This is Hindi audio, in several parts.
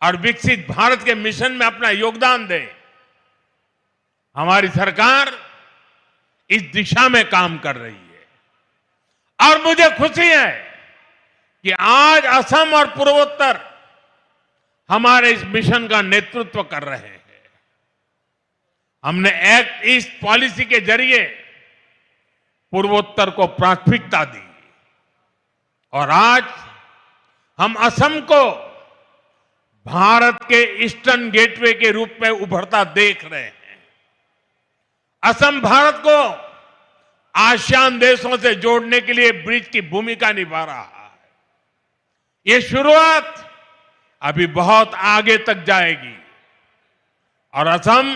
और विकसित भारत के मिशन में अपना योगदान दें। हमारी सरकार इस दिशा में काम कर रही है और मुझे खुशी है कि आज असम और पूर्वोत्तर हमारे इस मिशन का नेतृत्व कर रहे हैं। हमने एक्ट ईस्ट पॉलिसी के जरिए पूर्वोत्तर को प्राथमिकता दी और आज हम असम को भारत के ईस्टर्न गेटवे के रूप में उभरता देख रहे हैं। असम भारत को आसियान देशों से जोड़ने के लिए ब्रिज की भूमिका निभा रहा है। ये शुरुआत अभी बहुत आगे तक जाएगी और असम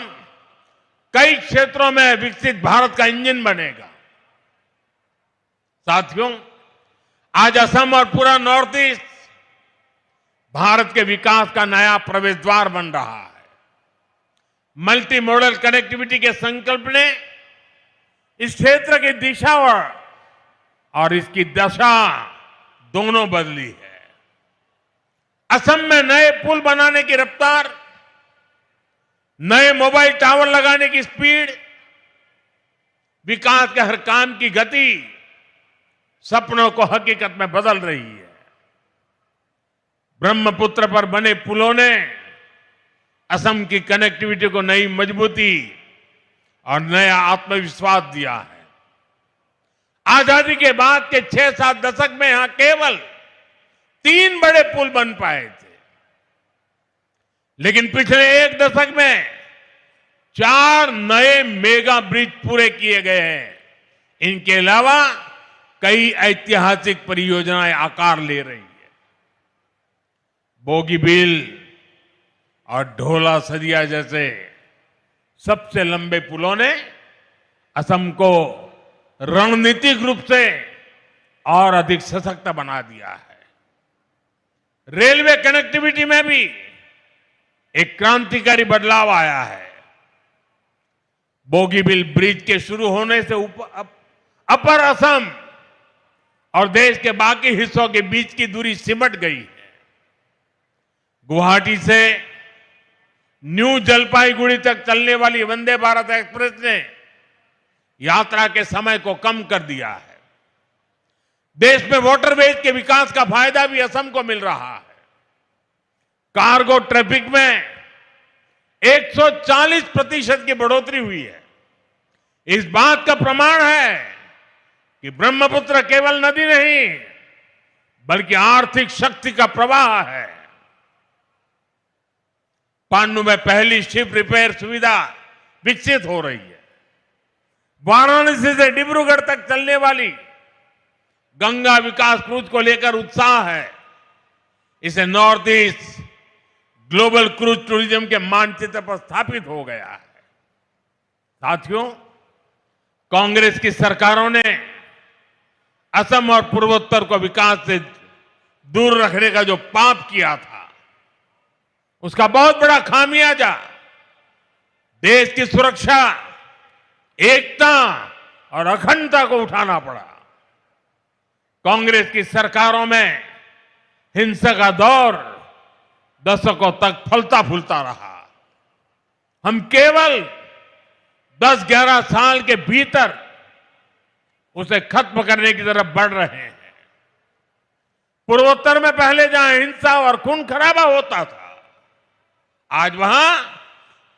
कई क्षेत्रों में विकसित भारत का इंजन बनेगा। साथियों, आज असम और पूरा नॉर्थ ईस्ट भारत के विकास का नया प्रवेश द्वार बन रहा है। मल्टी मॉडल कनेक्टिविटी के संकल्प ने इस क्षेत्र की दिशा और इसकी दशा दोनों बदली है। असम में नए पुल बनाने की रफ्तार, नए मोबाइल टावर लगाने की स्पीड, विकास के हर काम की गति सपनों को हकीकत में बदल रही है। ब्रह्मपुत्र पर बने पुलों ने असम की कनेक्टिविटी को नई मजबूती और नया आत्मविश्वास दिया है। आजादी के बाद के 6-7 दशक में यहां केवल 3 बड़े पुल बन पाए थे, लेकिन पिछले 1 दशक में 4 नए मेगा ब्रिज पूरे किए गए हैं। इनके अलावा कई ऐतिहासिक परियोजनाएं आकार ले रही है। बोगीबील और ढोला सदिया जैसे सबसे लंबे पुलों ने असम को रणनीतिक रूप से और अधिक सशक्त बना दिया है। रेलवे कनेक्टिविटी में भी एक क्रांतिकारी बदलाव आया है। बोगीबील ब्रिज के शुरू होने से अपर असम और देश के बाकी हिस्सों के बीच की दूरी सिमट गई है। गुवाहाटी से न्यू जलपाईगुड़ी तक चलने वाली वंदे भारत एक्सप्रेस ने यात्रा के समय को कम कर दिया है। देश में वाटरवेज के विकास का फायदा भी असम को मिल रहा है। कार्गो ट्रैफिक में 140% की बढ़ोतरी हुई है। इस बात का प्रमाण है कि ब्रह्मपुत्र केवल नदी नहीं बल्कि आर्थिक शक्ति का प्रवाह है। पांडु में पहली शिप रिपेयर सुविधा विकसित हो रही है। वाराणसी से डिब्रूगढ़ तक चलने वाली गंगा विकास क्रूज को लेकर उत्साह है। इसे north east global cruise tourism के मानचित्र पर स्थापित हो गया है। साथियों, कांग्रेस की सरकारों ने असम और पूर्वोत्तर को विकास से दूर रखने का जो पाप किया था, उसका बहुत बड़ा खामियाजा देश की सुरक्षा, एकता और अखंडता को उठाना पड़ा। कांग्रेस की सरकारों में हिंसा का दौर दशकों तक फलता फूलता रहा। हम केवल 10-11 साल के भीतर उसे खत्म करने की तरफ बढ़ रहे हैं। पूर्वोत्तर में पहले जहां हिंसा और खून खराबा होता था, आज वहां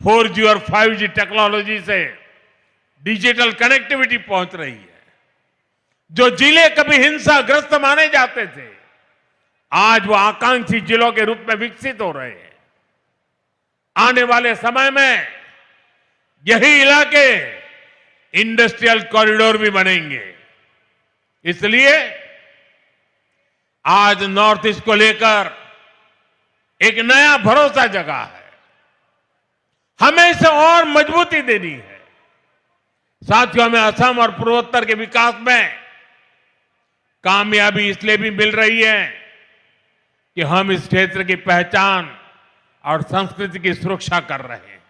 4G और 5G टेक्नोलॉजी से डिजिटल कनेक्टिविटी पहुंच रही है। जो जिले कभी हिंसाग्रस्त माने जाते थे, आज वो आकांक्षी जिलों के रूप में विकसित हो रहे हैं। आने वाले समय में यही इलाके इंडस्ट्रियल कॉरिडोर भी बनेंगे। इसलिए आज नॉर्थ ईस्ट को लेकर एक नया भरोसा जगा है। हमें इसे और मजबूती देनी है। साथियों, हमें असम और पूर्वोत्तर के विकास में कामयाबी इसलिए भी मिल रही है कि हम इस क्षेत्र की पहचान और संस्कृति की सुरक्षा कर रहे हैं।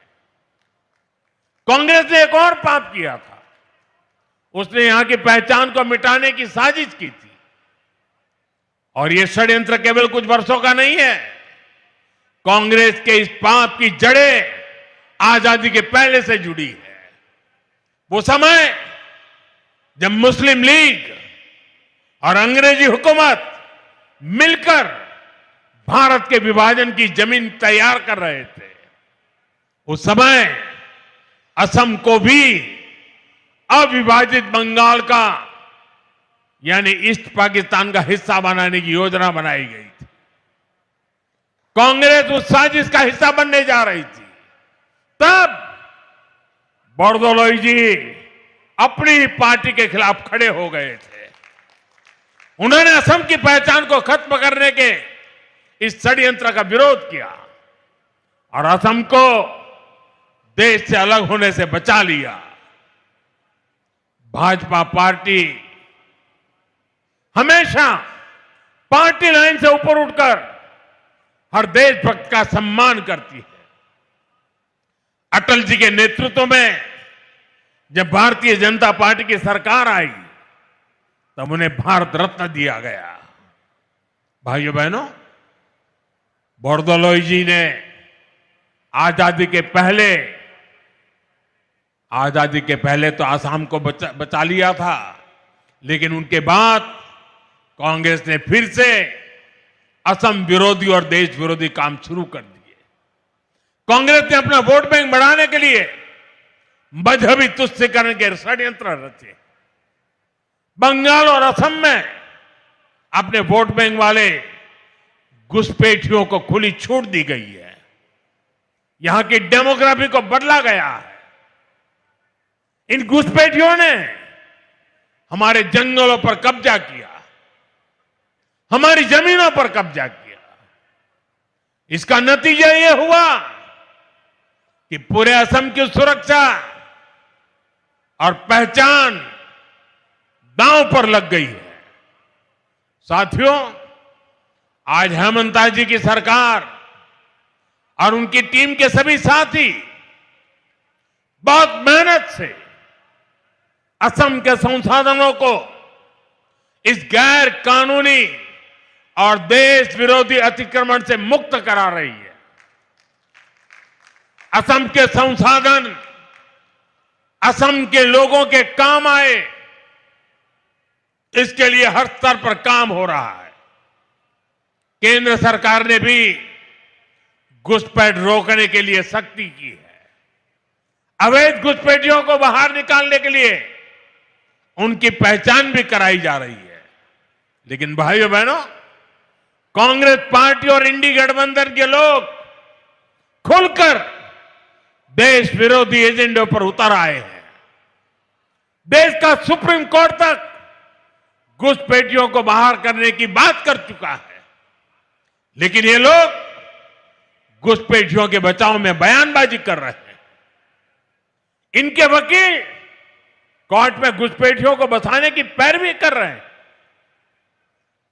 कांग्रेस ने एक और पाप किया था। उसने यहां की पहचान को मिटाने की साजिश की थी। और यह षड्यंत्र केवल कुछ वर्षों का नहीं है। कांग्रेस के इस पाप की जड़ें आजादी के पहले से जुड़ी है। वो समय जब मुस्लिम लीग और अंग्रेजी हुकूमत मिलकर भारत के विभाजन की जमीन तैयार कर रहे थे, उस समय असम को भी अविभाजित बंगाल का यानी ईस्ट पाकिस्तान का हिस्सा बनाने की योजना बनाई गई थी। कांग्रेस उस साजिश का हिस्सा बनने जा रही थी। तब बोरदोलोई जी अपनी पार्टी के खिलाफ खड़े हो गए थे। उन्होंने असम की पहचान को खत्म करने के इस षड्यंत्र का विरोध किया और असम को देश से अलग होने से बचा लिया। भाजपा पार्टी हमेशा पार्टी लाइन से ऊपर उठकर हर देशभक्त का सम्मान करती है। अटल जी के नेतृत्व में जब भारतीय जनता पार्टी की सरकार आई तब उन्हें भारत रत्न दिया गया। भाइयों बहनों, बोरदोलोई जी ने आजादी के पहले तो आसाम को बचा लिया था, लेकिन उनके बाद कांग्रेस ने फिर से असम विरोधी और देश विरोधी काम शुरू कर दिए। कांग्रेस ने अपना वोट बैंक बढ़ाने के लिए मजहबी तुष्टीकरण के षड्यंत्र रचे। बंगाल और असम में अपने वोट बैंक वाले घुसपैठियों को खुली छूट दी गई है। यहां की डेमोग्राफी को बदला गया है। इन घुसपैठियों ने हमारे जंगलों पर कब्जा किया, हमारी जमीनों पर कब्जा किया। इसका नतीजा यह हुआ कि पूरे असम की सुरक्षा और पहचान दांव पर लग गई है। साथियों, आज हेमंता जी की सरकार और उनकी टीम के सभी साथी बहुत मेहनत से असम के संसाधनों को इस गैर कानूनी और देश विरोधी अतिक्रमण से मुक्त करा रही है। असम के संसाधन असम के लोगों के काम आए, इसके लिए हर स्तर पर काम हो रहा है। केंद्र सरकार ने भी घुसपैठ रोकने के लिए सख्ती की है। अवैध घुसपैठियों को बाहर निकालने के लिए उनकी पहचान भी कराई जा रही है। लेकिन भाइयों बहनों, कांग्रेस पार्टी और इंडी गठबंधन के लोग खुलकर देश विरोधी एजेंडे पर उतर आए हैं। देश का सुप्रीम कोर्ट तक घुसपैठियों को बाहर करने की बात कर चुका है, लेकिन ये लोग घुसपैठियों के बचाव में बयानबाजी कर रहे हैं। इनके वकील कोर्ट में घुसपैठियों को बचाने की पैरवी कर रहे हैं।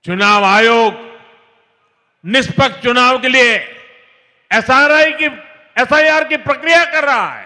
चुनाव आयोग निष्पक्ष चुनाव के लिए एसआईआर की प्रक्रिया कर रहा है।